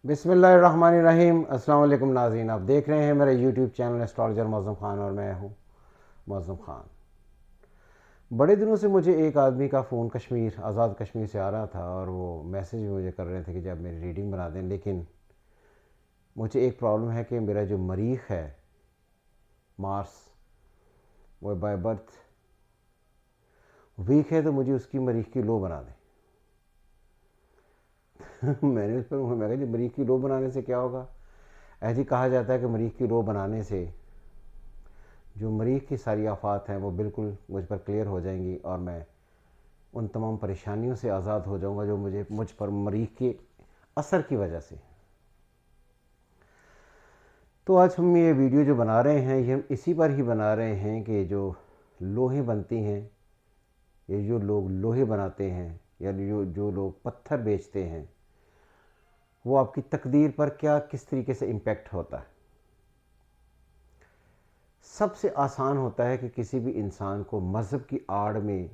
बिस्मिल्लाहिर्रहमानिर्रहीम। अस्सलाम वालेकुम नाज़रीन, आप देख रहे हैं मेरा YouTube channel astrologer Mauzam Khan और मैं हूँ मौज़म ख़ान। बड़े दिनों से मुझे एक आदमी का फ़ोन आज़ाद कश्मीर से आ रहा था और वो मैसेज भी मुझे कर रहे थे कि जब मेरी रीडिंग बना दें, लेकिन मुझे एक प्रॉब्लम है कि मेरा जो मरीख़ है मार्स, वो बाय बर्थ वीक है, तो मुझे उसकी मरीख़ की लो बना दें। मैंने उस पर मैं कहा जी मरीख़ की लो बनाने से क्या होगा। ऐसे ही कहा जाता है कि मरीख़ की लो बनाने से जो मरीख़ की सारी आफात हैं वो बिल्कुल मुझ पर क्लियर हो जाएंगी और मैं उन तमाम परेशानियों से आज़ाद हो जाऊंगा जो मुझ पर मरीख़ के असर की वजह से। तो आज हम ये वीडियो जो बना रहे हैं ये हम इसी पर ही बना रहे हैं कि जो लोहें बनती हैं, ये जो लोग लोहे बनाते हैं या जो लोग पत्थर बेचते हैं, वो आपकी तकदीर पर क्या किस तरीके से इम्पेक्ट होता है। सबसे आसान होता है कि किसी भी इंसान को मज़हब की आड़ में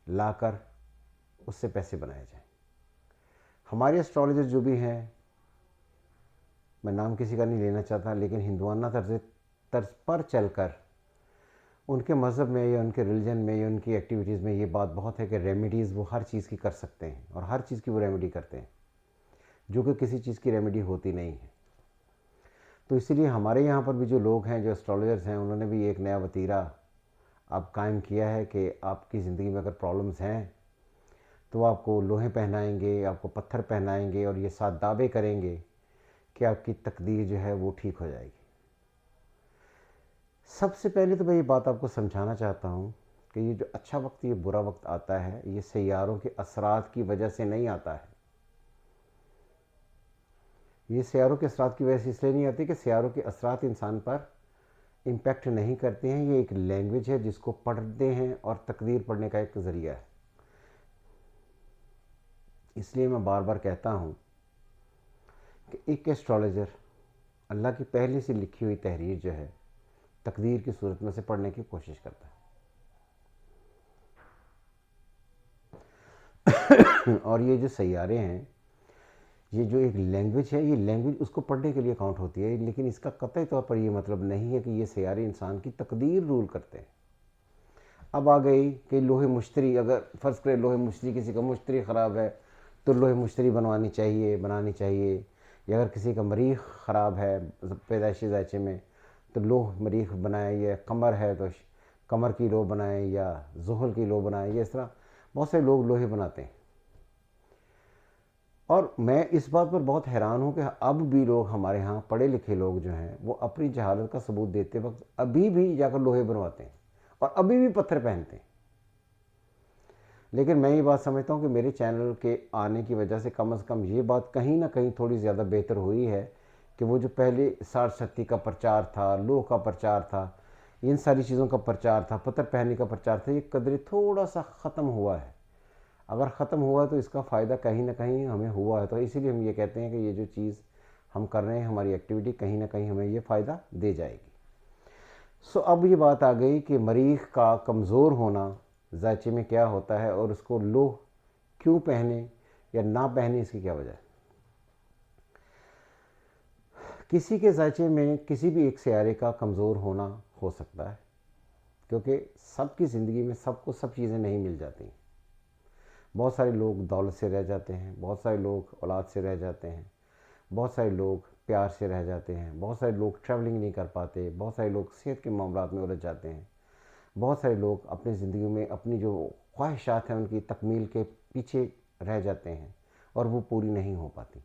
लाकर उससे पैसे बनाए जाएं। हमारे एस्ट्रोलॉजर जो भी हैं, मैं नाम किसी का नहीं लेना चाहता, लेकिन हिंदुआना तर्ज पर चलकर उनके मज़हब में या उनके रिलीजन में या उनकी एक्टिविटीज़ में ये बात बहुत है कि रेमेडीज़ वो हर चीज़ की कर सकते हैं और हर चीज़ की वो रेमेडी करते हैं, जो कि किसी चीज़ की रेमेडी होती नहीं है। तो इसीलिए हमारे यहाँ पर भी जो लोग हैं, जो एस्ट्रोलॉजर्स हैं, उन्होंने भी एक नया वतीरा अब कायम किया है कि आपकी ज़िंदगी में अगर प्रॉब्लम्स हैं तो वो आपको लोहे पहनाएंगे, आपको पत्थर पहनाएंगे और ये साथ दावे करेंगे कि आपकी तकदीर जो है वो ठीक हो जाएगी। सबसे पहले तो मैं ये बात आपको समझाना चाहता हूँ कि ये जो अच्छा वक्त, ये बुरा वक्त आता है, ये सैयारों के असरात की वजह से नहीं आता है। ये सैयारों के असरात की वजह से इसलिए नहीं आती कि सैयारों के असरात इंसान पर इम्पेक्ट नहीं करते हैं। ये एक लैंग्वेज है जिसको पढ़ते हैं और तकदीर पढ़ने का एक ज़रिया है। इसलिए मैं बार बार कहता हूँ कि एक एस्ट्रोलॉजर अल्लाह की पहले से लिखी हुई तहरीर जो है तकदीर की सूरत में से पढ़ने की कोशिश करता है। और ये जो सैयारे हैं, ये जो एक लैंग्वेज है, ये लैंग्वेज उसको पढ़ने के लिए काउंट होती है, लेकिन इसका कतई तौर पर ये मतलब नहीं है कि ये सैयारे इंसान की तकदीर रूल करते हैं। अब आ गई कि लोहे मुश्तरी, अगर फ़र्ज़ करें लोहे मुश्तरी, किसी का मुश्तरी ख़राब है तो लोहे मुश्तरी बनानी चाहिए। या अगर किसी का मरीख़ ख़राब है पैदाइशी ज़ायचे में तो लोह मरीख़ बनाए, या कमर है तो कमर की लो बनाए, या ज़ुहल की लो बनाए। या इस तरह बहुत से लोग लोहे बनाते हैं। और मैं इस बात पर बहुत हैरान हूँ कि अब भी लोग, हमारे यहाँ पढ़े लिखे लोग जो हैं, वो अपनी जहालत का सबूत देते वक्त अभी भी जाकर लोहे बनवाते हैं और अभी भी पत्थर पहनते हैं। लेकिन मैं ये बात समझता हूँ कि मेरे चैनल के आने की वजह से कम ये बात कहीं ना कहीं थोड़ी ज़्यादा बेहतर हुई है कि वो जो पहले साठ शक्ति का प्रचार था, लोह का प्रचार था, इन सारी चीज़ों का प्रचार था, पत्थर पहनने का प्रचार था, ये कदरे थोड़ा सा ख़त्म हुआ है। अगर ख़त्म हुआ तो इसका फ़ायदा कहीं ना कहीं हमें हुआ है। तो इसीलिए हम ये कहते हैं कि ये जो चीज़ हम कर रहे हैं, हमारी एक्टिविटी कहीं ना कहीं हमें ये फ़ायदा दे जाएगी। सो अब ये बात आ गई कि मरीख़ का कमज़ोर होना ज़ायचे में क्या होता है और उसको लोह क्यों पहने या ना पहने, इसकी क्या वजह है। किसी के ज़ायचे में किसी भी एक सैयारे का कमज़ोर होना हो सकता है, क्योंकि सबकी ज़िंदगी में सबको सब चीज़ें नहीं मिल जाती। बहुत सारे लोग दौलत से रह जाते हैं, बहुत सारे लोग औलाद से रह जाते हैं, बहुत सारे लोग प्यार से रह जाते हैं, बहुत सारे लोग ट्रैवलिंग नहीं कर पाते, बहुत सारे लोग सेहत के मामलात में उलझ जाते हैं, बहुत सारे लोग अपनी ज़िंदगी में अपनी जो ख्वाहिशात हैं उनकी तकमील के पीछे रह जाते हैं और वो पूरी नहीं हो पाती।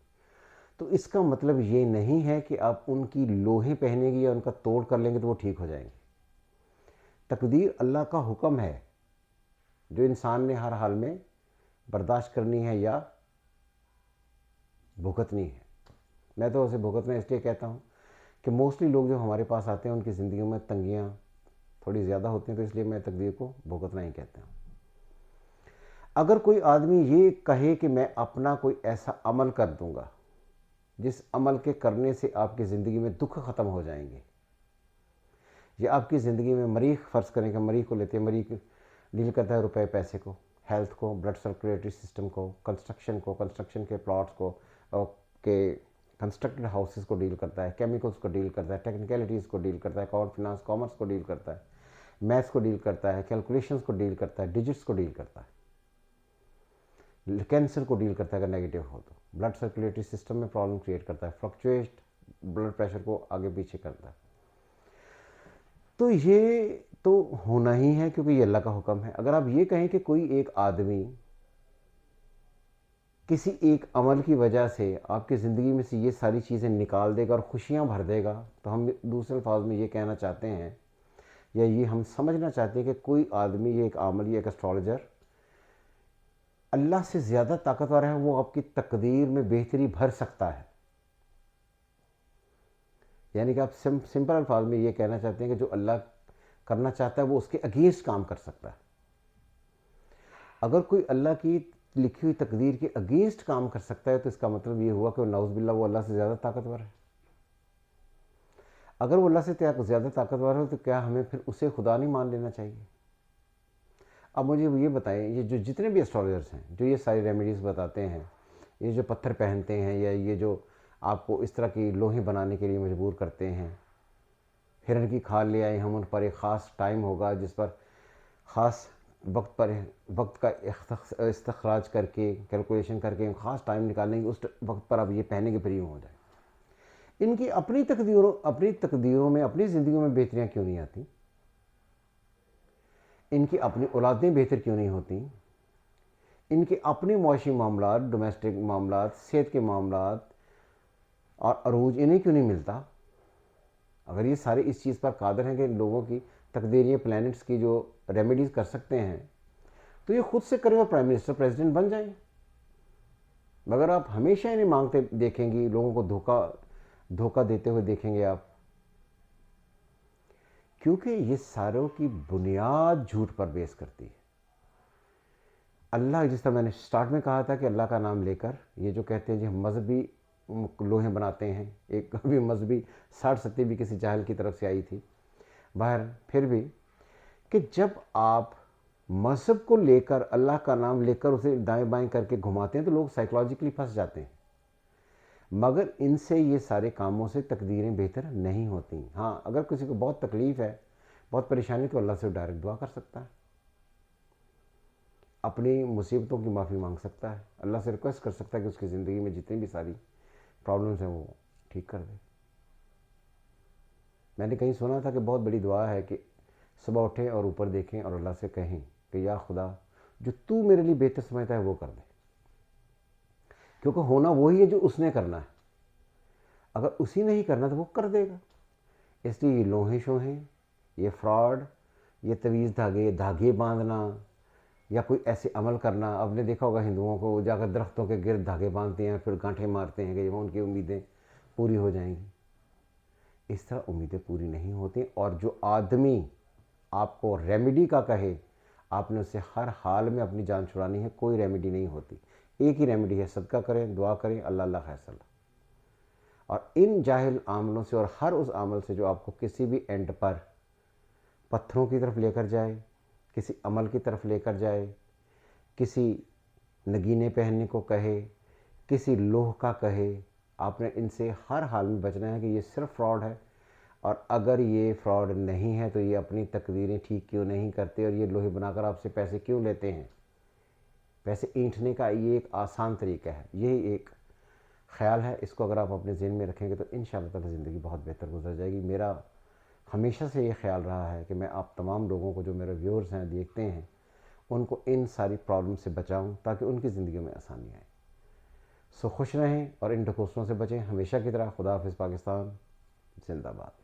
तो इसका मतलब ये नहीं है कि आप उनकी लोहे पहनेंगे या उनका तोड़ कर लेंगे तो वो ठीक हो जाएंगे। तकदीर अल्लाह का हुक्म है जो इंसान ने हर हाल में बर्दाश्त करनी है या भुगतनी है। मैं तो उसे भुगतना इसलिए कहता हूँ कि मोस्टली लोग जो हमारे पास आते हैं उनकी ज़िंदगी में तंगियाँ थोड़ी ज़्यादा होती हैं, तो इसलिए मैं तकदीर को भुगतना ही कहता हूँ। अगर कोई आदमी ये कहे कि मैं अपना कोई ऐसा अमल कर दूंगा जिस अमल के करने से आपकी ज़िंदगी में दुख ख़त्म हो जाएंगे, या आपकी ज़िंदगी में मरीख़, फ़र्ज़ करें कि मरीख़ को लेते हैं, मरीख़ डील करता है रुपए पैसे को, हेल्थ को, ब्लड सर्कुलेटरी सिस्टम को, कंस्ट्रक्शन के प्लॉट्स को, और کہ کنسٹرکٹڈ ہاؤسز کو ڈیل کرتا ہے, کیمیکلس کو ڈیل کرتا ہے, ٹیکنیکلٹیز کو ڈیل کرتا ہے, اکاؤنٹ فنانس کامرس کو ڈیل کرتا ہے, میتھس کو ڈیل کرتا ہے, کیلکولیشنس کو ڈیل کرتا ہے, ڈیجٹس کو ڈیل کرتا ہے, کینسر کو ڈیل کرتا ہے اگر نیگیٹو ہو تو, بلڈ سرکولیٹری سسٹم میں پرابلم کریٹ کرتا ہے, فلکچویٹ بلڈ پریشر کو آگے پیچھے کرتا ہے. تو یہ تو ہونا ہی ہے کیونکہ یہ اللہ کا حکم ہے. اگر آپ یہ کہیں کہ کوئی ایک آدمی کسی ایک عمل کی وجہ سے آپ کی زندگی میں سے یہ ساری چیزیں نکال دے گا اور خوشیاں بھر دے گا, تو ہم دوسرے الفاظ میں یہ کہنا چاہتے ہیں یا یہ ہم سمجھنا چاہتے ہیں کہ کوئی آدمی, یہ ایک عامل, یہ ایک اسٹرالوجر اللہ سے زیادہ طاقتور ہے, وہ آپ کی تقدیر میں بہتری بھر سکتا ہے. یعنی کہ آپ سمپل الفاظ میں یہ کہنا چاہتے ہیں کہ جو اللہ کرنا چاہتا ہے وہ اس کے اگینسٹ کام کر سکتا ہے. اگر کوئی اللہ کی لکھی ہوئی تقدیر کے اگینسٹ کام کر سکتا ہے تو اس کا مطلب یہ ہوا کہ نعوذ باللہ وہ اللہ سے زیادہ طاقتور ہے. اگر وہ اللہ سے زیادہ طاقتور ہے تو کیا ہمیں پھر اسے خدا نہیں مان لینا چاہیے؟ اب مجھے یہ بتائیں, یہ جو جتنے بھی اسٹرالوجرس ہیں جو یہ ساری ریمیڈیز بتاتے ہیں, یہ جو پتھر پہنتے ہیں یا یہ جو آپ کو اس طرح کی لوہیں بنانے کے لیے مجبور کرتے ہیں, ہرن کی کھال لے آئے ہم, ان پر ایک خاص ٹائم ہوگا جس پر خاص وقت کا استخراج کر کے کیلکولیشن کر کے خاص ٹائم نکالیں گے, اس وقت پر آپ یہ پہنیں گے پھر یوں ہو جائے. ان کی اپنی تقدیروں میں اپنی زندگیوں میں بہتریاں کیوں نہیں آتی؟ ان کی اپنی اولادیں بہتر کیوں نہیں ہوتی؟ ان کے اپنے معاشی معاملات, ڈومیسٹک معاملات, صحت کے معاملات اور عروج انہیں کیوں نہیں ملتا؟ اگر یہ سارے اس چیز پر قادر ہیں کہ لوگوں کی تقدیریں پلانٹس کی جو ریمیڈیز کر سکتے ہیں تو یہ خود سے کریں اور پرائم منسٹر پریزیڈنٹ بن جائیں. مگر آپ ہمیشہ انہیں مانگتے دیکھیں گی, لوگوں کو دھوکہ دیتے ہوئے دیکھیں گے آپ, کیونکہ یہ ساروں کی بنیاد جھوٹ پر بیس کرتی ہے. اللہ, جس طرح میں نے سٹارٹ میں کہا تھا کہ اللہ کا نام لے کر یہ جو کہتے ہیں جی ہم مذہبی لوہیں بناتے ہیں, ایک کبھی مذہبی 60-70 بھی کسی جاہل کی طرف سے آئی تھی. باہر پھر بھی کہ جب آپ مذہب کو لے کر, اللہ کا نام لے کر اسے دائیں بائیں کر کے گھماتے ہیں تو لوگ سائیکولوجیکلی پھنس جاتے ہیں. مگر ان سے یہ سارے کاموں سے تقدیریں بہتر نہیں ہوتی. ہاں, اگر کسی کو بہت تکلیف ہے, بہت پریشانی, تو اللہ سے ڈائریکٹ دعا کر سکتا ہے, اپنی مصیبتوں کی معافی مانگ سکتا ہے, اللہ سے ریکویسٹ کر سکتا ہے کہ اس کی زندگی میں جتنی بھی ساری پرابلمز ہیں وہ ٹھیک کر دے. میں نے کہیں سنا تھا کہ بہت بڑی دعا ہے کہ صبح اٹھیں اور اوپر دیکھیں اور اللہ سے کہیں کہ یا خدا جو تو میرے لیے بہتر سمجھتا ہے وہ کر دے, کیونکہ ہونا وہی ہے جو اس نے کرنا ہے. اگر اسی نے ہی کرنا تو وہ کر دے گا. اس لیے یہ لوہیں شوہیں, یہ فراڈ, یہ طویز دھاگے باندھنا یا کوئی ایسے عمل کرنا, آپ نے دیکھا ہوگا ہندوؤں کو, وہ جا کر درختوں کے گرد دھاگے باندھتے ہیں پھر گانٹھیں مارتے ہیں کہ ان کی امیدیں پوری ہو جائیں گی. اس طرح امیدیں پوری نہیں ہوتی. اور جو آدمی آپ کو ریمیڈی کا کہے, آپ نے اسے ہر حال میں اپنی جان چھڑانی ہے. کوئی ریمیڈی نہیں ہوتی, ایک ہی ریمیڈی ہے, صدقہ کریں, دعا کریں, اللہ اللہ خیر. اور ان جاہل عاملوں سے اور ہر اس عمل سے جو آپ کو کسی بھی اینڈ پر پتھروں کی طرف لے کر جائے, کسی عمل کی طرف لے کر جائے, کسی نگینے پہننے کو کہے, کسی لوح کا کہے, آپ نے ان سے ہر حال میں بچنا ہے کہ یہ صرف فراڈ ہے. اور اگر یہ فراڈ نہیں ہے تو یہ اپنی تقدیریں ٹھیک کیوں نہیں کرتے, اور یہ لوہے بنا کر آپ سے پیسے کیوں لیتے ہیں؟ پیسے اینٹھنے کا یہ ایک آسان طریقہ ہے. یہی ایک خیال ہے, اس کو اگر آپ اپنے ذہن میں رکھیں گے تو انشاءاللہ تعالی زندگی بہت بہتر گزر جائے گی. میرا ہمیشہ سے یہ خیال رہا ہے کہ میں آپ تمام لوگوں کو جو میرے ویورز ہیں, دیکھتے ہیں, ان کو ان ساری پرابلم سے بچاؤں تاکہ ان کی زندگی میں آسانی آئے. خوش رہیں اور ان ڈھکوسلوں سے بچیں ہمیشہ کی طرح. خدا حافظ. پاکستان زندہ باد.